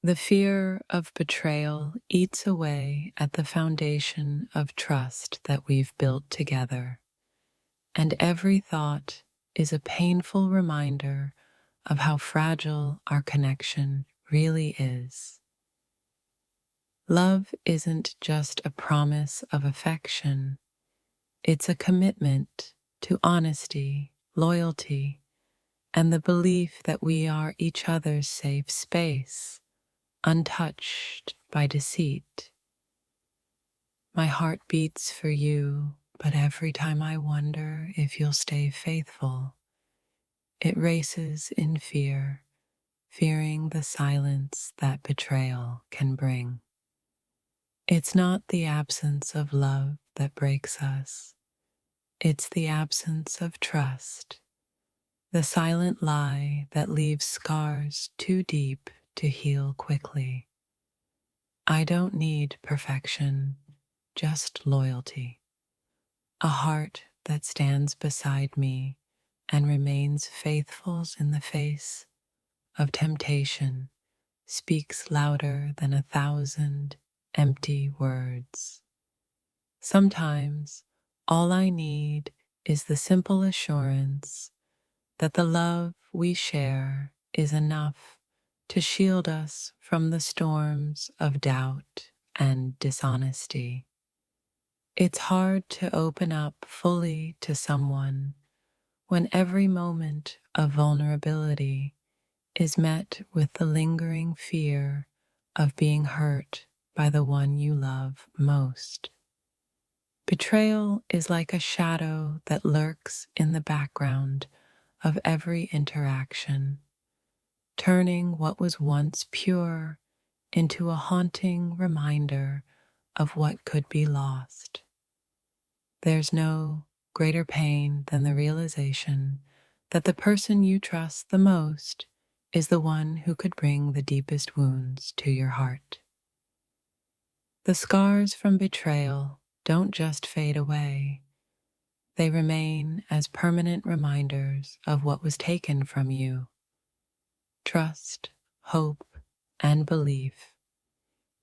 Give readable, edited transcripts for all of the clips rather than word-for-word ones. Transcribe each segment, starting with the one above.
The fear of betrayal eats away at the foundation of trust that we've built together, and every thought is a painful reminder of how fragile our connection really is. Love isn't just a promise of affection, it's a commitment to honesty, loyalty, and the belief that we are each other's safe space, untouched by deceit. My heart beats for you, but every time I wonder if you'll stay faithful, it races in fear, fearing the silence that betrayal can bring. It's not the absence of love that breaks us, it's the absence of trust, the silent lie that leaves scars too deep to heal quickly. I don't need perfection, just loyalty, a heart that stands beside me and remains faithful in the face of temptation, speaks louder than 1,000 empty words. Sometimes all I need is the simple assurance that the love we share is enough to shield us from the storms of doubt and dishonesty. It's hard to open up fully to someone when every moment of vulnerability is met with the lingering fear of being hurt by the one you love most. Betrayal is like a shadow that lurks in the background of every interaction, turning what was once pure into a haunting reminder of what could be lost. There's no greater pain than the realization that the person you trust the most is the one who could bring the deepest wounds to your heart. The scars from betrayal don't just fade away, they remain as permanent reminders of what was taken from you: trust, hope, and belief.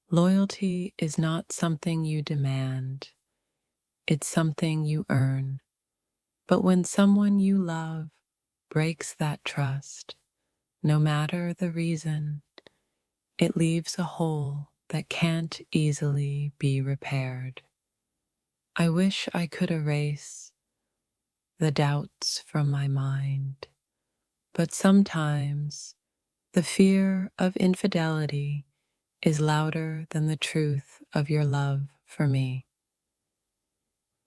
Loyalty is not something you demand, it's something you earn. But when someone you love breaks that trust, no matter the reason, it leaves a hole that can't easily be repaired. I wish I could erase the doubts from my mind, but sometimes the fear of infidelity is louder than the truth of your love for me.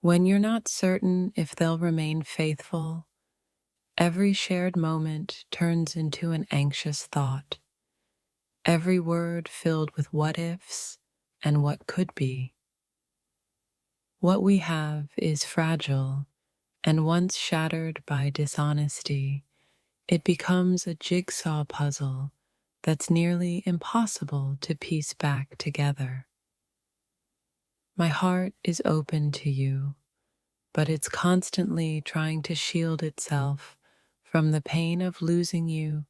When you're not certain if they'll remain faithful, every shared moment turns into an anxious thought, every word filled with what ifs and what could be. What we have is fragile, and once shattered by dishonesty, it becomes a jigsaw puzzle that's nearly impossible to piece back together. My heart is open to you, but it's constantly trying to shield itself from the pain of losing you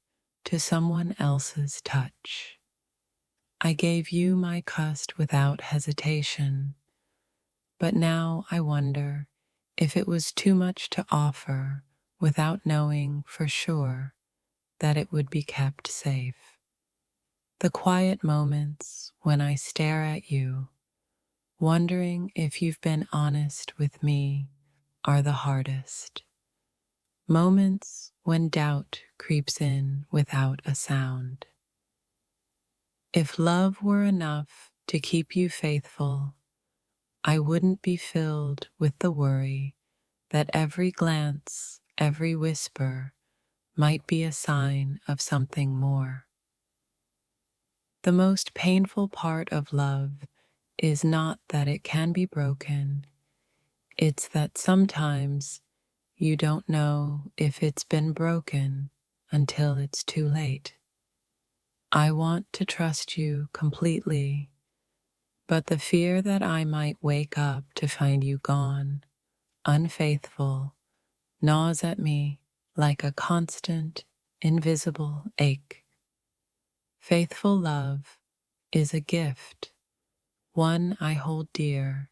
to someone else's touch. I gave you my trust without hesitation, but now I wonder if it was too much to offer without knowing for sure that it would be kept safe. The quiet moments when I stare at you, wondering if you've been honest with me, are the hardest. Moments when doubt creeps in without a sound. If love were enough to keep you faithful, I wouldn't be filled with the worry that every glance, every whisper might be a sign of something more. The most painful part of love is not that it can be broken, it's that sometimes you don't know if it's been broken until it's too late. I want to trust you completely, but the fear that I might wake up to find you gone, unfaithful, gnaws at me like a constant, invisible ache. Faithful love is a gift, one I hold dear,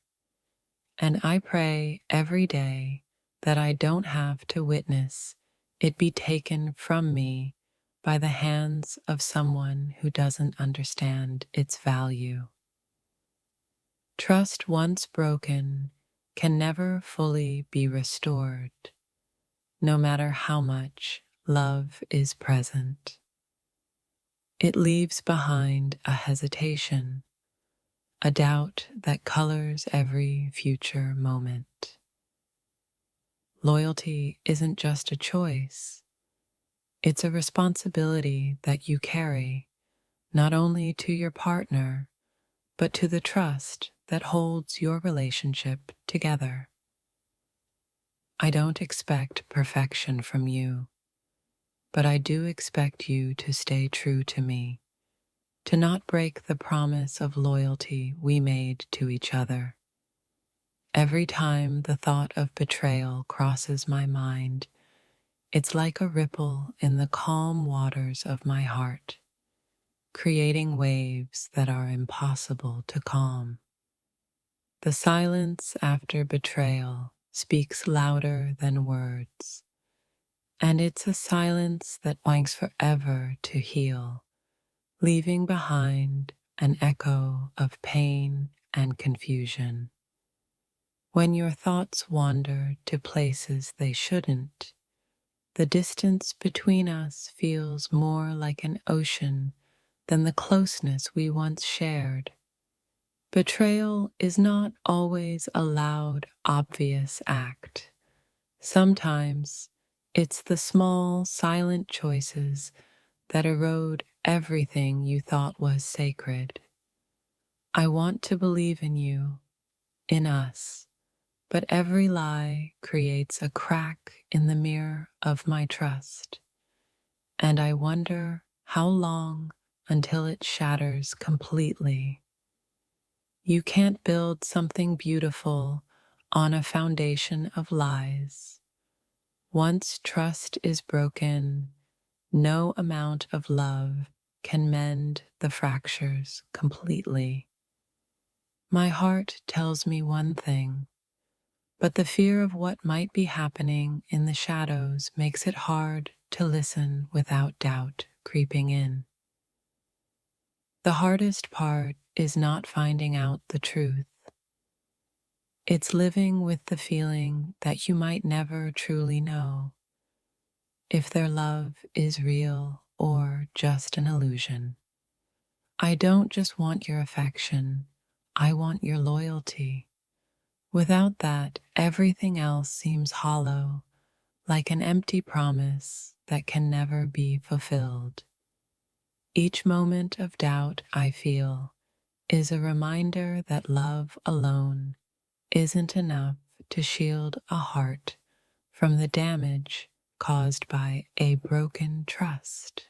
and I pray every day that I don't have to witness it be taken from me by the hands of someone who doesn't understand its value. Trust once broken can never fully be restored, no matter how much love is present. It leaves behind a hesitation, a doubt that colors every future moment. Loyalty isn't just a choice, it's a responsibility that you carry not only to your partner, but to the trust that holds your relationship together. I don't expect perfection from you, but I do expect you to stay true to me, to not break the promise of loyalty we made to each other. Every time the thought of betrayal crosses my mind, it's like a ripple in the calm waters of my heart, creating waves that are impossible to calm. The silence after betrayal speaks louder than words, and it's a silence that waits forever to heal, leaving behind an echo of pain and confusion. When your thoughts wander to places they shouldn't, the distance between us feels more like an ocean than the closeness we once shared. Betrayal is not always a loud, obvious act. Sometimes it's the small, silent choices that erode everything you thought was sacred. I want to believe in you, in us, but every lie creates a crack in the mirror of my trust, and I wonder how long until it shatters completely. You can't build something beautiful on a foundation of lies. Once trust is broken, no amount of love can mend the fractures completely. My heart tells me one thing, but the fear of what might be happening in the shadows makes it hard to listen without doubt creeping in. The hardest part is not finding out the truth. It's living with the feeling that you might never truly know if their love is real or just an illusion. I don't just want your affection, I want your loyalty. Without that, everything else seems hollow, like an empty promise that can never be fulfilled. Each moment of doubt I feel is a reminder that love alone isn't enough to shield a heart from the damage caused by a broken trust.